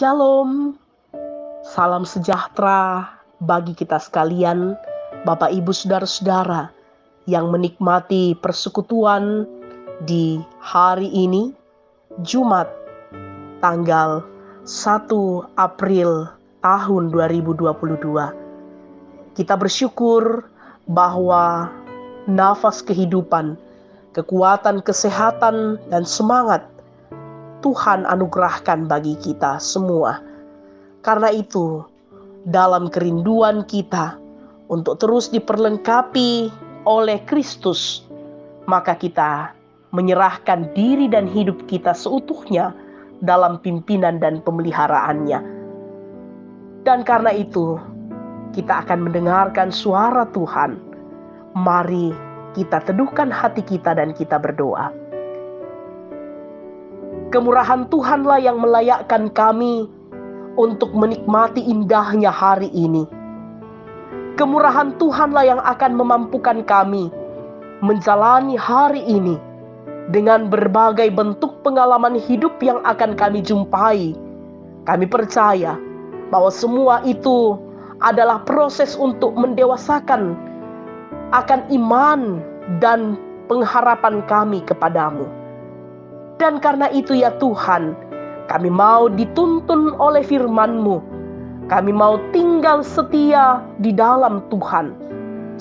Shalom, salam sejahtera bagi kita sekalian, Bapak Ibu Saudara-saudara yang menikmati persekutuan di hari ini, Jumat, tanggal 1 April tahun 2022. Kita bersyukur bahwa nafas kehidupan, kekuatan, kesehatan, dan semangat Tuhan anugerahkan bagi kita semua. Karena itu, dalam kerinduan kita untuk terus diperlengkapi oleh Kristus, maka kita menyerahkan diri dan hidup kita seutuhnya dalam pimpinan dan pemeliharaannya. Dan karena itu, kita akan mendengarkan suara Tuhan. Mari kita teduhkan hati kita dan kita berdoa. Kemurahan Tuhanlah yang melayakkan kami untuk menikmati indahnya hari ini. Kemurahan Tuhanlah yang akan memampukan kami menjalani hari ini dengan berbagai bentuk pengalaman hidup yang akan kami jumpai. Kami percaya bahwa semua itu adalah proses untuk mendewasakan akan iman dan pengharapan kami kepadamu. Dan karena itu ya Tuhan, kami mau dituntun oleh firman-Mu. Kami mau tinggal setia di dalam Tuhan.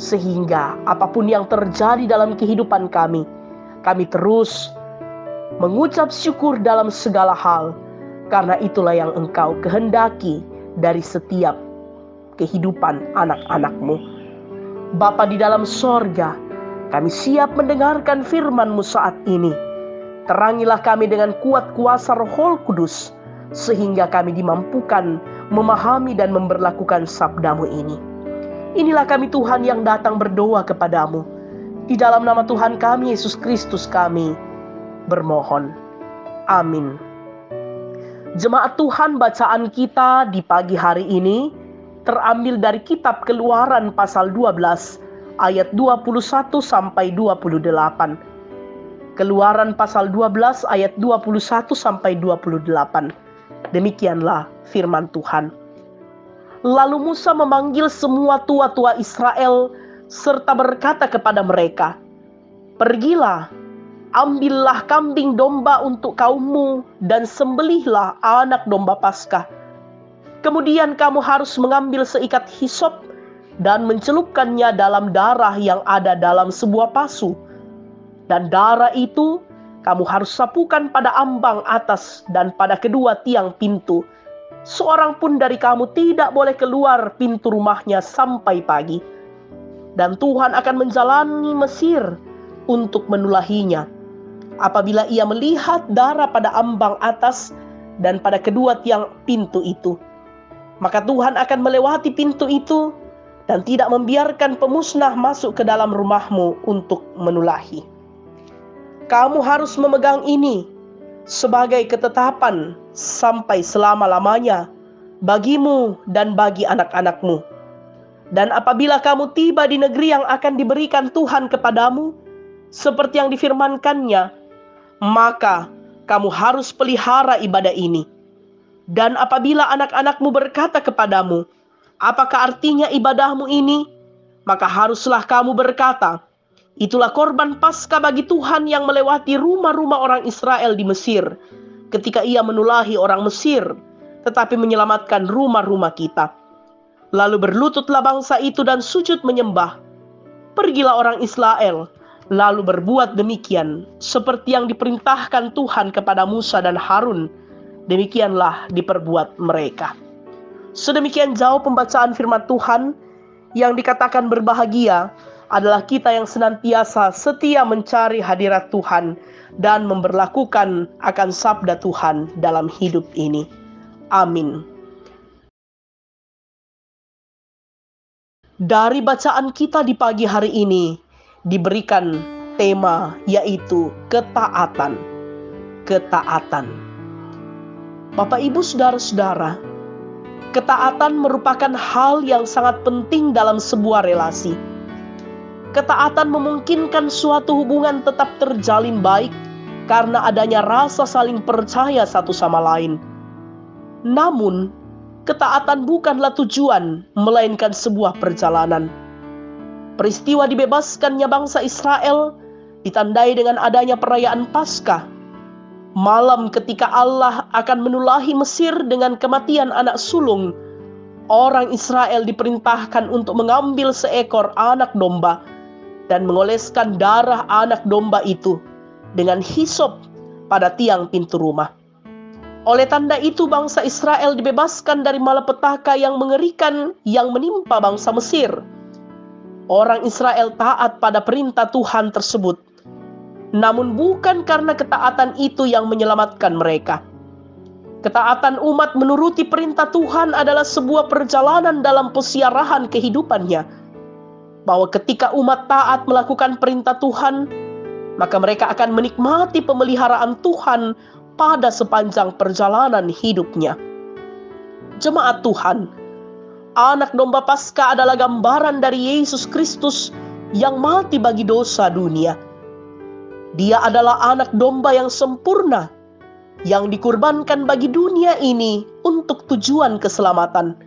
Sehingga apapun yang terjadi dalam kehidupan kami terus mengucap syukur dalam segala hal. Karena itulah yang Engkau kehendaki dari setiap kehidupan anak-anak-Mu. Bapa di dalam sorga, kami siap mendengarkan firman-Mu saat ini. Terangilah kami dengan kuat kuasa Roh Kudus, sehingga kami dimampukan memahami dan memberlakukan sabda-Mu ini. Inilah kami Tuhan yang datang berdoa kepadamu. Di dalam nama Tuhan kami, Yesus Kristus kami bermohon. Amin. Jemaat Tuhan, bacaan kita di pagi hari ini terambil dari kitab Keluaran pasal 12 ayat 21 sampai 28. Keluaran pasal 12 ayat 21 sampai 28. Demikianlah firman Tuhan. Lalu Musa memanggil semua tua-tua Israel serta berkata kepada mereka, "Pergilah, ambillah kambing domba untuk kaummu dan sembelihlah anak domba Paskah. Kemudian kamu harus mengambil seikat hisop dan mencelupkannya dalam darah yang ada dalam sebuah pasu. Dan darah itu kamu harus sapukan pada ambang atas dan pada kedua tiang pintu. Seorang pun dari kamu tidak boleh keluar pintu rumahnya sampai pagi. Dan Tuhan akan menjalani Mesir untuk menulahinya. Apabila ia melihat darah pada ambang atas dan pada kedua tiang pintu itu, maka Tuhan akan melewati pintu itu dan tidak membiarkan pemusnah masuk ke dalam rumahmu untuk menulahi. Kamu harus memegang ini sebagai ketetapan sampai selama-lamanya bagimu dan bagi anak-anakmu. Dan apabila kamu tiba di negeri yang akan diberikan Tuhan kepadamu, seperti yang difirmankannya, maka kamu harus pelihara ibadah ini. Dan apabila anak-anakmu berkata kepadamu, apakah artinya ibadahmu ini? Maka haruslah kamu berkata, itulah korban Paskah bagi Tuhan yang melewati rumah-rumah orang Israel di Mesir, ketika ia menulahi orang Mesir, tetapi menyelamatkan rumah-rumah kita. Lalu berlututlah bangsa itu dan sujud menyembah. Pergilah orang Israel, lalu berbuat demikian, seperti yang diperintahkan Tuhan kepada Musa dan Harun. Demikianlah diperbuat mereka. Sedemikian jauh pembacaan firman Tuhan. Yang dikatakan berbahagia adalah kita yang senantiasa setia mencari hadirat Tuhan dan memberlakukan akan sabda Tuhan dalam hidup ini. Amin. Dari bacaan kita di pagi hari ini diberikan tema yaitu ketaatan. Ketaatan. Bapak Ibu Saudara-saudara, ketaatan merupakan hal yang sangat penting dalam sebuah relasi. Ketaatan memungkinkan suatu hubungan tetap terjalin baik karena adanya rasa saling percaya satu sama lain. Namun, ketaatan bukanlah tujuan, melainkan sebuah perjalanan. Peristiwa dibebaskannya bangsa Israel ditandai dengan adanya perayaan Paskah. Malam ketika Allah akan menulahi Mesir dengan kematian anak sulung, orang Israel diperintahkan untuk mengambil seekor anak domba dan mengoleskan darah anak domba itu dengan hisop pada tiang pintu rumah. Oleh tanda itu bangsa Israel dibebaskan dari malapetaka yang mengerikan yang menimpa bangsa Mesir. Orang Israel taat pada perintah Tuhan tersebut. Namun bukan karena ketaatan itu yang menyelamatkan mereka. Ketaatan umat menuruti perintah Tuhan adalah sebuah perjalanan dalam pesiarahan kehidupannya. Bahwa ketika umat taat melakukan perintah Tuhan, maka mereka akan menikmati pemeliharaan Tuhan pada sepanjang perjalanan hidupnya. Jemaat Tuhan, anak domba Paskah adalah gambaran dari Yesus Kristus yang mati bagi dosa dunia. Dia adalah anak domba yang sempurna, yang dikurbankan bagi dunia ini untuk tujuan keselamatan.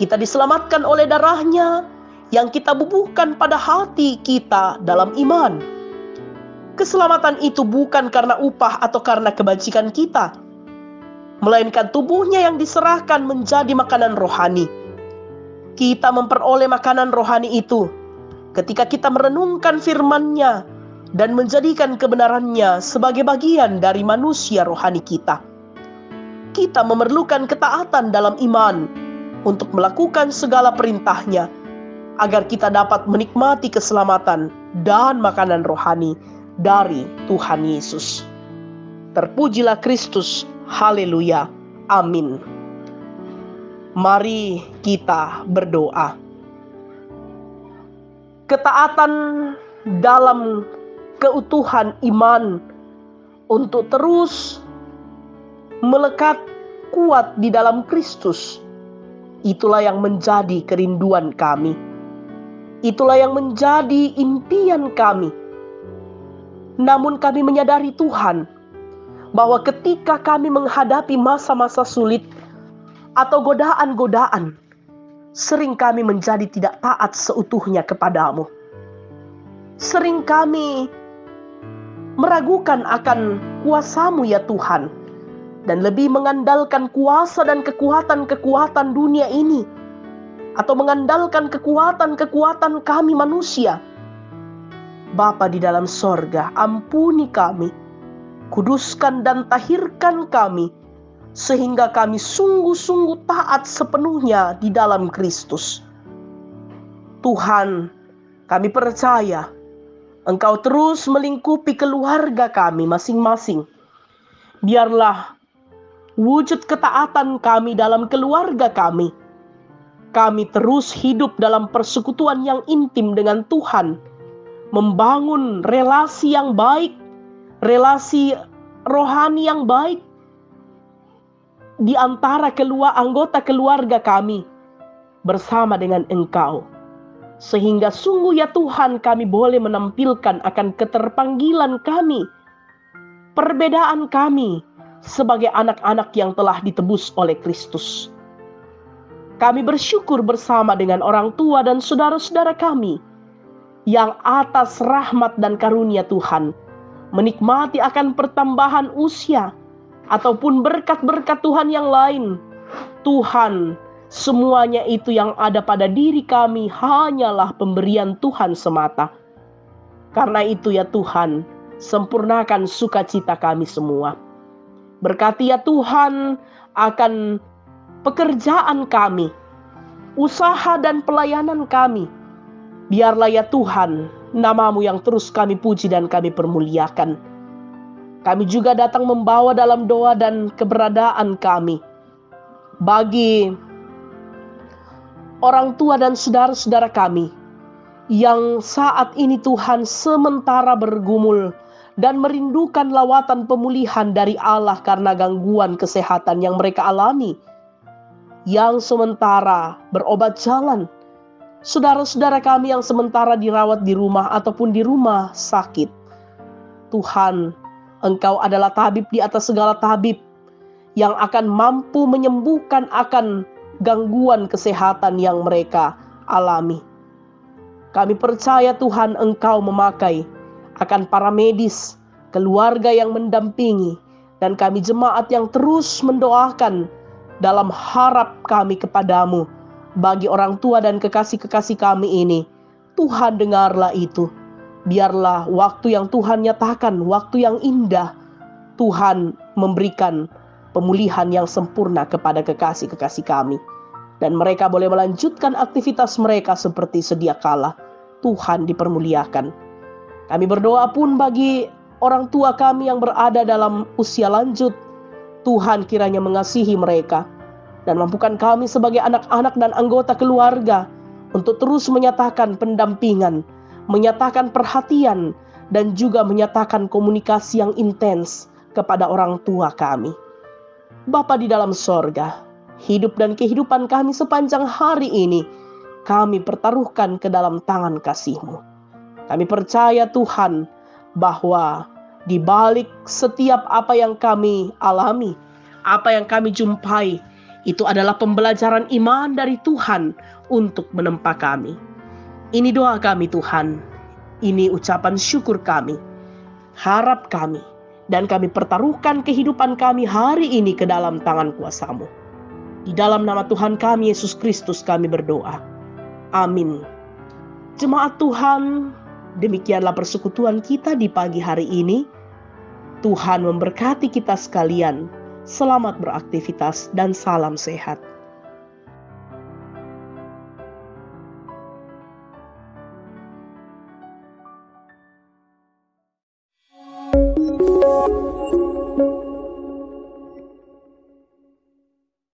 Kita diselamatkan oleh darahnya yang kita bubuhkan pada hati kita dalam iman. Keselamatan itu bukan karena upah atau karena kebajikan kita, melainkan tubuhnya yang diserahkan menjadi makanan rohani. Kita memperoleh makanan rohani itu ketika kita merenungkan firman-Nya dan menjadikan kebenarannya sebagai bagian dari manusia rohani kita. Kita memerlukan ketaatan dalam iman untuk melakukan segala perintah-Nya, agar kita dapat menikmati keselamatan dan makanan rohani dari Tuhan Yesus. Terpujilah Kristus, haleluya, amin. Mari kita berdoa. Ketaatan dalam keutuhan iman untuk terus melekat kuat di dalam Kristus, itulah yang menjadi kerinduan kami. Itulah yang menjadi impian kami. Namun kami menyadari Tuhan, bahwa ketika kami menghadapi masa-masa sulit atau godaan-godaan, sering kami menjadi tidak taat seutuhnya kepadamu. Sering kami meragukan akan kuasa-Mu ya Tuhan, dan lebih mengandalkan kuasa dan kekuatan-kekuatan dunia ini, atau mengandalkan kekuatan-kekuatan kami manusia. Bapa di dalam sorga, ampuni kami, kuduskan dan tahirkan kami, sehingga kami sungguh-sungguh taat sepenuhnya di dalam Kristus. Tuhan, kami percaya Engkau terus melingkupi keluarga kami masing-masing. Biarlah wujud ketaatan kami dalam keluarga kami. Kami terus hidup dalam persekutuan yang intim dengan Tuhan, membangun relasi yang baik, relasi rohani yang baik di antara anggota keluarga kami bersama dengan Engkau. Sehingga sungguh ya Tuhan, kami boleh menampilkan akan keterpanggilan kami, perbedaan kami sebagai anak-anak yang telah ditebus oleh Kristus. Kami bersyukur bersama dengan orang tua dan saudara-saudara kami yang atas rahmat dan karunia Tuhan menikmati akan pertambahan usia ataupun berkat-berkat Tuhan yang lain. Tuhan, semuanya itu yang ada pada diri kami hanyalah pemberian Tuhan semata. Karena itu ya Tuhan, sempurnakan sukacita kami semua. Berkati ya Tuhan akan pekerjaan kami, usaha dan pelayanan kami. Biarlah ya Tuhan, nama-Mu yang terus kami puji dan kami permuliakan. Kami juga datang membawa dalam doa dan keberadaan kami bagi orang tua dan saudara-saudara kami yang saat ini Tuhan sementara bergumul dan merindukan lawatan pemulihan dari Allah karena gangguan kesehatan yang mereka alami, yang sementara berobat jalan. Saudara-saudara kami yang sementara dirawat di rumah ataupun di rumah sakit. Tuhan, Engkau adalah tabib di atas segala tabib, yang akan mampu menyembuhkan akan gangguan kesehatan yang mereka alami. Kami percaya Tuhan, Engkau memakai akan para medis, keluarga yang mendampingi, dan kami jemaat yang terus mendoakan dalam harap kami kepadamu. Bagi orang tua dan kekasih-kekasih kami ini, Tuhan dengarlah itu. Biarlah waktu yang Tuhan nyatakan, waktu yang indah, Tuhan memberikan pemulihan yang sempurna kepada kekasih-kekasih kami. Dan mereka boleh melanjutkan aktivitas mereka seperti sedia kala. Tuhan dipermuliakan. Kami berdoa pun bagi orang tua kami yang berada dalam usia lanjut. Tuhan kiranya mengasihi mereka dan mampukan kami sebagai anak-anak dan anggota keluarga untuk terus menyatakan pendampingan, menyatakan perhatian, dan juga menyatakan komunikasi yang intens kepada orang tua kami. Bapa di dalam sorga, hidup dan kehidupan kami sepanjang hari ini kami pertaruhkan ke dalam tangan kasih-Mu. Kami percaya Tuhan bahwa di balik setiap apa yang kami alami, apa yang kami jumpai, itu adalah pembelajaran iman dari Tuhan untuk menempa kami. Ini doa kami Tuhan, ini ucapan syukur kami, harap kami, dan kami pertaruhkan kehidupan kami hari ini ke dalam tangan kuasa-Mu. Di dalam nama Tuhan kami Yesus Kristus kami berdoa. Amin. Jemaat Tuhan, demikianlah persekutuan kita di pagi hari ini. Tuhan memberkati kita sekalian. Selamat beraktivitas dan salam sehat.